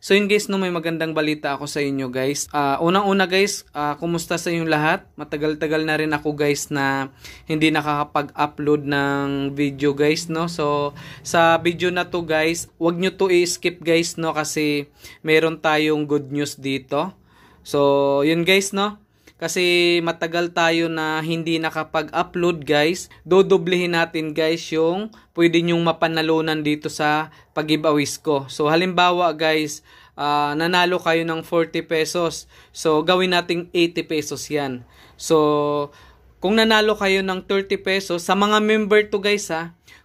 So yun guys, no, may magandang balita ako sa inyo guys. Unang-una guys, kumusta sa inyong lahat? Matagal-tagal na rin ako guys na hindi nakakapag-upload ng video guys, no. So sa video na to guys, wag nyo to i-skip guys, no, kasi meron tayong good news dito. So yun guys, no. Kasi matagal tayo na hindi nakapag-upload guys. Dodoblehin natin guys yung pwede nyong mapanalunan dito sa pag-giveaways ko. So halimbawa guys, nanalo kayo ng 40 pesos. So gawin nating 80 pesos yan. So kung nanalo kayo ng 30 pesos, sa mga member to guys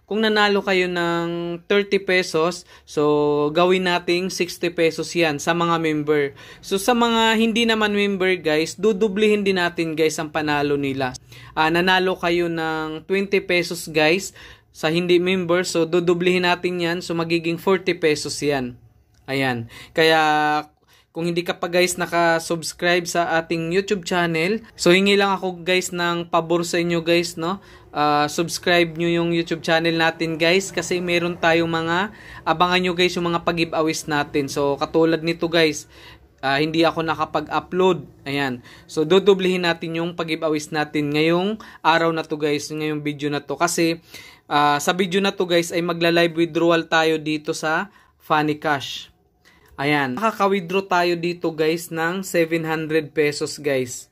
kung nanalo kayo ng 30 pesos, so gawin nating 60 pesos yan sa mga member. So sa mga hindi naman member guys, dudublihin din natin guys ang panalo nila. Nanalo kayo ng 20 pesos guys sa hindi member, so dudublihin natin yan, so magiging 40 pesos yan. Ayan. Kaya kung hindi ka pa guys naka-subscribe sa ating YouTube channel, so hingi lang ako guys ng pabor sa inyo guys, no? Subscribe nyo yung YouTube channel natin guys, kasi meron tayong mga, abangan nyo guys yung mga pag-giveaways natin. So katulad nito guys, hindi ako nakapag-upload. Ayan. So dudublihin natin yung pag-giveaways natin ngayong araw na to guys, ngayong video na to. Kasi sa video na to guys ay magla-live withdrawal tayo dito sa Funny Cash. Ayan, nakaka-withdraw tayo dito guys ng 700 pesos guys.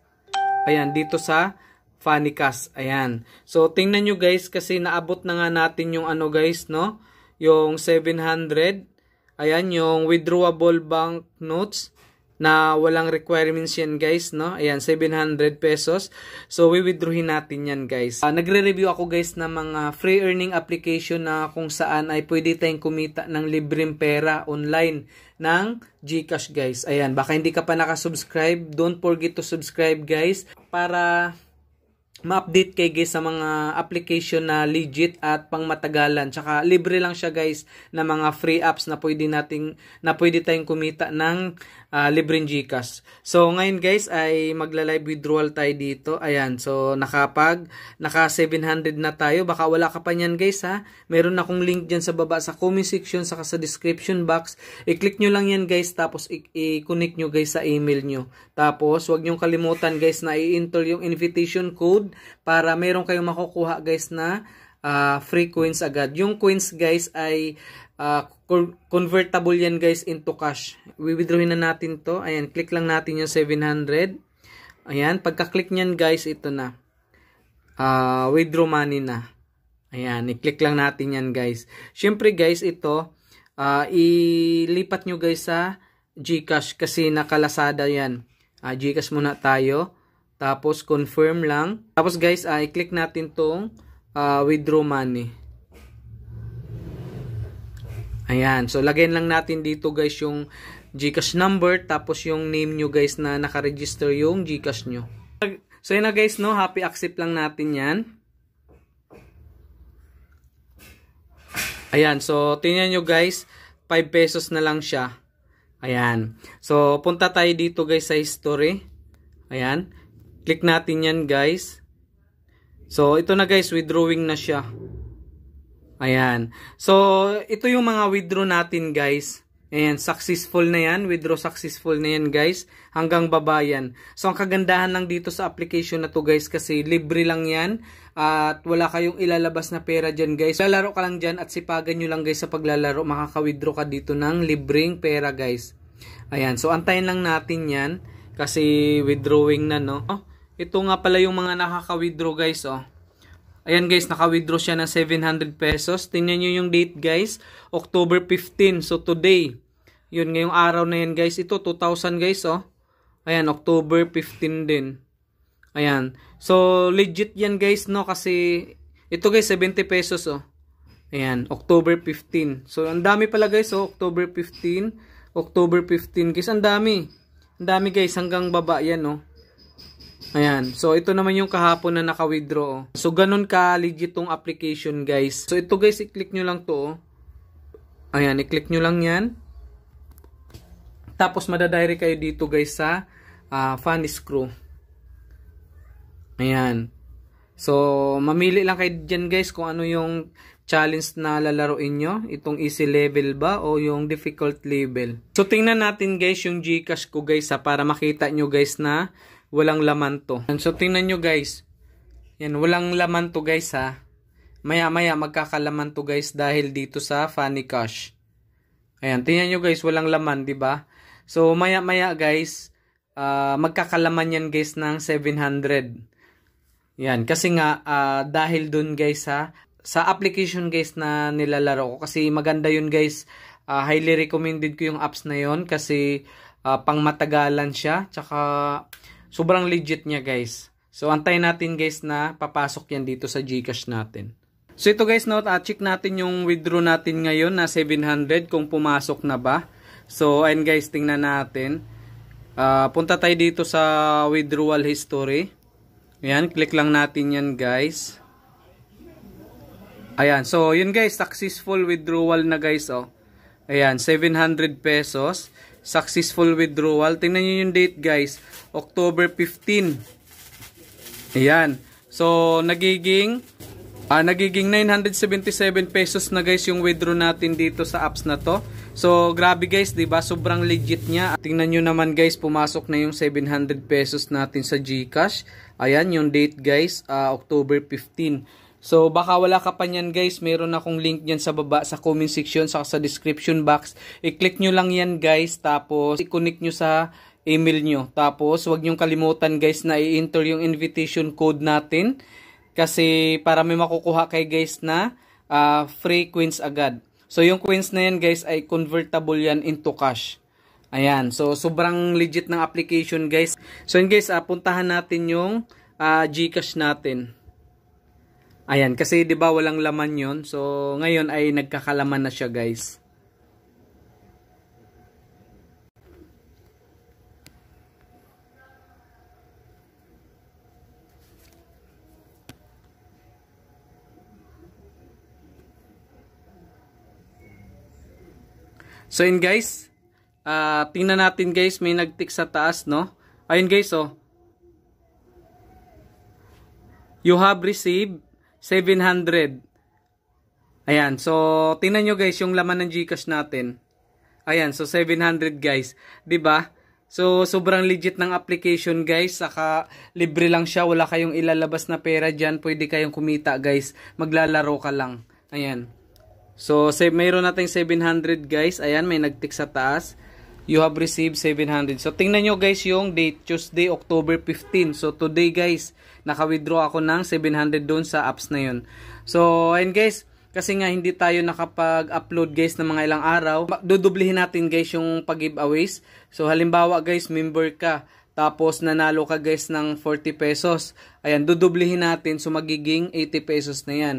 Ayan, dito sa Funny Cash. Ayan. So tingnan nyo guys, kasi naabot na nga natin yung ano guys, no? Yung 700. Ayan, yung withdrawable bank notes na walang requirements yan guys, no? Ayan, 700 pesos. So withdrawin natin yan guys. Nagre-review ako guys ng mga free earning application na kung saan ay pwede tayong kumita ng libreng pera online ng GCash guys. Ayan, baka hindi ka pa nakasubscribe, don't forget to subscribe guys para ma-update kayo guys sa mga application na legit at pangmatagalan. Tsaka libre lang siya guys na mga free apps na pwede tayong kumita ng libreng GCash. So ngayon guys ay magla-live withdrawal tayo dito. Ayan, so naka 700 na tayo. Baka wala ka pa niyan guys Meron akong link diyan sa baba sa comment section saka sa description box. I-click nyo lang yan guys, tapos i-connect nyo guys sa email nyo. Tapos wag nyo kalimutan guys na i-enter yung invitation code para meron kayong makukuha guys na free coins agad. Yung coins guys ay convertible yan guys into cash. Withdrawin na natin to. Ayan, click lang natin yung 700. Ayan, pagka-click nyan guys, ito na. Withdraw money na. Ayan, i-click lang natin yan guys. Syempre guys, ito, ilipat nyo guys sa GCash kasi naka-Lazada yan. GCash muna tayo. Tapos confirm lang. Tapos guys, i-click natin tong withdraw money. Ayan. So lagyan lang natin dito guys yung GCash number, tapos yung name nyo guys na naka-register yung GCash nyo. So yun na guys, no, happy accept lang natin yan. Ayan. So tingnan nyo guys, 5 pesos na lang siya. Ayan. So punta tayo dito guys sa history. Ayan. Click natin yan guys. So ito na guys, withdrawing na siya. Ayan. So ito yung mga withdraw natin guys. Ayan, successful na yan. Withdraw successful na yan guys. Hanggang baba yan. So ang kagandahan lang dito sa application na to guys, kasi libre lang yan. At wala kayong ilalabas na pera dyan guys. Lalaro ka lang dyan at sipagan nyo lang guys sa paglalaro. Makaka-withdraw ka dito ng libreng pera guys. Ayan. So antayin lang natin yan. Kasi withdrawing na, no? Ito nga pala yung mga nakaka-withdraw guys, Ayan guys, naka-withdraw siya ng 700 pesos. Tingnan nyo yung date guys, October 15. So today, yun ngayong araw na yan guys. Ito 2,000 guys, Ayan, October 15 din. Ayan. So legit yan guys, no? Kasi ito guys, 70 pesos, Ayan, October 15. So ang dami pala guys, October 15. October 15 guys, ang dami. Ang dami guys, hanggang baba yan, Ayan. So, ito naman yung kahapon na naka-withdraw. So, ganun ka legit tong application, guys. So, ito guys, i-click nyo lang to. Ayan, i-click nyo lang yan. Tapos, madadirect kayo dito, guys, sa Funny Screw. Ayan. So, mamili lang kayo dyan, guys, kung ano yung challenge na lalaroin nyo? Itong easy level ba o yung difficult level? So tingnan natin guys yung GCash ko guys para makita nyo guys na walang laman to. So tingnan nyo guys. Yan, walang laman to guys ha. Maya maya magkakalaman to guys dahil dito sa Funny Cash. Ayan, tingnan nyo guys, walang laman, di ba? So maya maya guys, magkakalaman yan guys ng 700. Yan, kasi nga dahil dun guys ha, sa application guys na nilalaro ko, kasi maganda yun guys, highly recommended ko yung apps na yun kasi pang matagalan siya, tsaka sobrang legit niya guys. So antayin natin guys na papasok yan dito sa GCash natin. So ito guys, no, check natin yung withdraw natin ngayon na 700 kung pumasok na ba. So ayun guys, tingnan natin. Punta tayo dito sa withdrawal history. Ayan, click lang natin yan guys. Ayan, so yun guys, successful withdrawal na guys, oh. Ayan, 700 pesos. Successful withdrawal. Tingnan nyo yung date guys, October 15. Ayan, so nagiging 977 pesos na guys yung withdraw natin dito sa apps na to. So grabe guys, diba? Sobrang legit niya. Tingnan nyo naman guys, pumasok na yung 700 pesos natin sa GCash. Ayan, yung date guys, October 15. So, baka wala ka pa nyan guys, meron akong link dyan sa baba, sa comment section, saka sa description box. I-click nyo lang yan guys, tapos i-connect nyo sa email nyo. Tapos, huwag nyo kalimutan guys na i-enter yung invitation code natin. Kasi, para may makukuha kay guys na free coins agad. So, yung coins na yan guys ay convertible yan into cash. Ayan, so sobrang legit ng application guys. So, yun guys, puntahan natin yung GCash natin. Ayan, kasi 'di ba walang laman 'yon. So ngayon ay nagkakalaman na siya, guys. So yun guys, tingnan natin guys, may nag-tick sa taas, no? Ayun guys, oh. You have received 700. Ayan, so tingnan nyo guys yung laman ng GCash natin. Ayan, so 700 guys, 'di ba? So sobrang legit ng application guys, saka libre lang siya, wala kayong ilalabas na pera diyan, pwede kayong kumita guys, maglalaro ka lang. Ayan. So mayroon nating 700 guys. Ayan, may nag-tick sa taas. You have received 700. So tingnan nyo guys yung date, Tuesday, October 15. So today guys, naka-withdraw ako ng 700 doon sa apps na yun. So ayun guys, kasi nga hindi tayo nakapag-upload guys ng mga ilang araw, dudublihin natin guys yung pag-giveaways. So halimbawa guys, member ka, tapos nanalo ka guys ng 40 pesos. Ayan, dudublihin natin, so magiging 80 pesos na yan.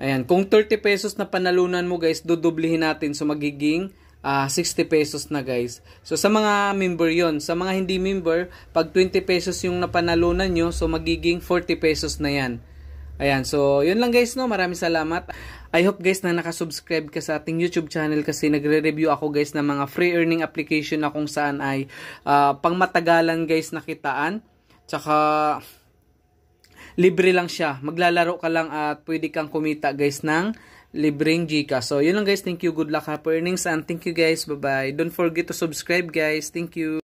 Ayan, kung 30 pesos na panalunan mo guys, dudublihin natin, so magiging 60 pesos na guys. So sa mga member yon. Sa mga hindi member, pag 20 pesos yung napanalunan nyo, so magiging 40 pesos na yan. Ayan, so yun lang guys, no. Maraming salamat. I hope guys na nakasubscribe ka sa ating YouTube channel kasi nagre-review ako guys ng mga free earning application na kung saan ay pang matagalan guys na kitaan. Tsaka libre lang siya. Maglalaro ka lang at pwede kang kumita guys ng libreng GCash. So, yun lang guys. Thank you. Good luck, happy earnings. And thank you guys. Bye-bye. Don't forget to subscribe guys. Thank you.